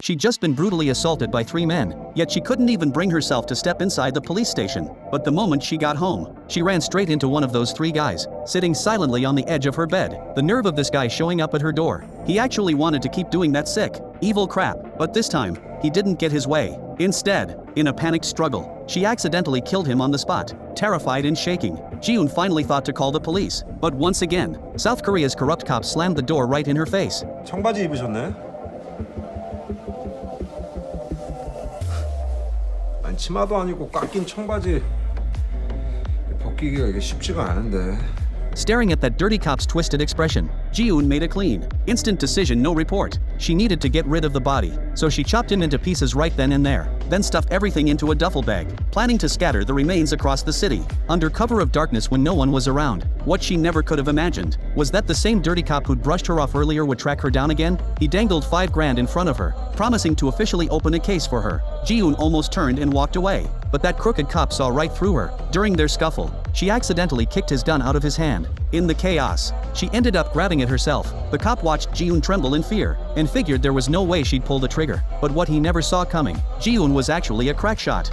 She'd just been brutally assaulted by 3 men, yet she couldn't even bring herself to step inside the police station. But the moment she got home, she ran straight into one of those 3 guys, sitting silently on the edge of her bed. The nerve of this guy showing up at her door. He actually wanted to keep doing that sick, evil crap, but this time, he didn't get his way. Instead, in a panicked struggle, she accidentally killed him on the spot. Terrified and shaking, Ji-yoon finally thought to call the police. But once again, South Korea's corrupt cops slammed the door right in her face. 청바지 입으셨네? 아니 치마도 아니고 꽉 낀 청바지 벗기기가 이게 쉽지가 않은데. Staring at that dirty cop's twisted expression, Ji-yoon made a clean, instant decision: no report. She needed to get rid of the body, so she chopped him into pieces right then and there, then stuffed everything into a duffel bag, planning to scatter the remains across the city, under cover of darkness when no one was around. What she never could have imagined was that the same dirty cop who'd brushed her off earlier would track her down again. He dangled $5 grand in front of her, promising to officially open a case for her. Ji-yoon almost turned and walked away, but that crooked cop saw right through her. During their scuffle, she accidentally kicked his gun out of his hand. In the chaos, she ended up grabbing it herself. The cop watched Ji-yoon tremble in fear, and figured there was no way she'd pull the trigger. But what he never saw coming, Ji-yoon was actually a crack shot.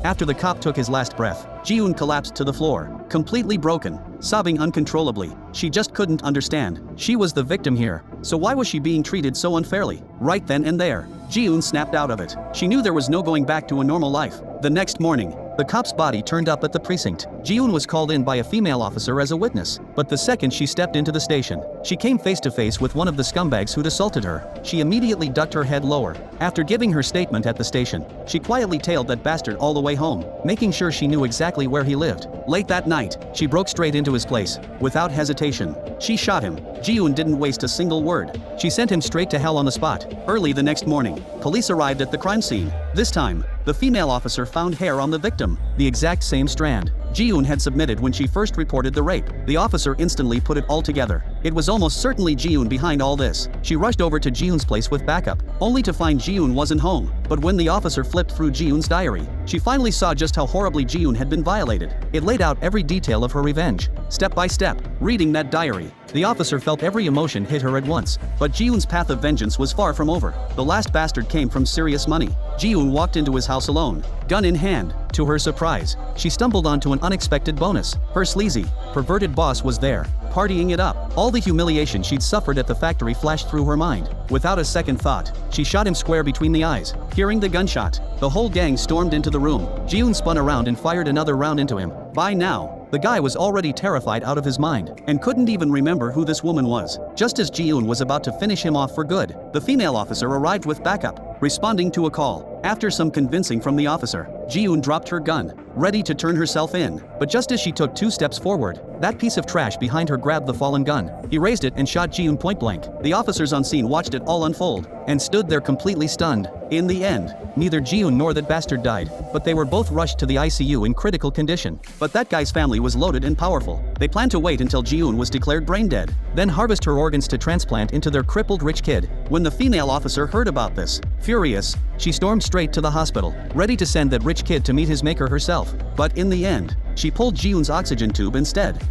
After the cop took his last breath, Ji-yoon collapsed to the floor, completely broken, sobbing uncontrollably. She just couldn't understand. She was the victim here, so why was she being treated so unfairly? Right then and there, Ji-yoon snapped out of it. She knew there was no going back to a normal life. The next morning, the cop's body turned up at the precinct. Ji-yoon was called in by a female officer as a witness, but the second she stepped into the station, she came face to face with one of the scumbags who'd assaulted her. She immediately ducked her head lower. After giving her statement at the station, she quietly tailed that bastard all the way home, making sure she knew exactly where he lived. Late that night, she broke straight into his place. Without hesitation, she shot him. Ji-yoon didn't waste a single word. She sent him straight to hell on the spot. Early the next morning, police arrived at the crime scene. This time, the female officer found hair on the victim, the exact same strand Ji-yoon had submitted when she first reported the rape. The officer instantly put it all together. It was almost certainly Ji-yoon behind all this. She rushed over to Ji-yoon's place with backup, only to find Ji-yoon wasn't home. But when the officer flipped through Ji-yoon's diary, she finally saw just how horribly Ji-yoon had been violated. It laid out every detail of her revenge, step by step. Reading that diary, the officer felt every emotion hit her at once. But Ji-yoon's path of vengeance was far from over. The last bastard came from serious money. Ji-yoon walked into his house alone, gun in hand. To her surprise, she stumbled onto an unexpected bonus. Her sleazy, perverted boss was there, partying it up. All the humiliation she'd suffered at the factory flashed through her mind. Without a second thought, she shot him square between the eyes. Hearing the gunshot, the whole gang stormed into the room. Ji-yoon spun around and fired another round into him. By now, the guy was already terrified out of his mind, and couldn't even remember who this woman was. Just as Ji-yoon was about to finish him off for good, the female officer arrived with backup, responding to a call. After some convincing from the officer, Ji-yoon dropped her gun, ready to turn herself in. But just as she took 2 steps forward, that piece of trash behind her grabbed the fallen gun. He raised it and shot Ji-yoon point blank. The officers on scene watched it all unfold, and stood there completely stunned. In the end, neither Ji-yoon nor that bastard died, but they were both rushed to the ICU in critical condition. But that guy's family was loaded and powerful. They planned to wait until Ji-yoon was declared brain dead, then harvest her organs to transplant into their crippled rich kid. When the female officer heard about this, furious, she stormed straight to the hospital, ready to send that rich kid to meet his maker herself. But in the end, she pulled Ji-yoon's oxygen tube instead.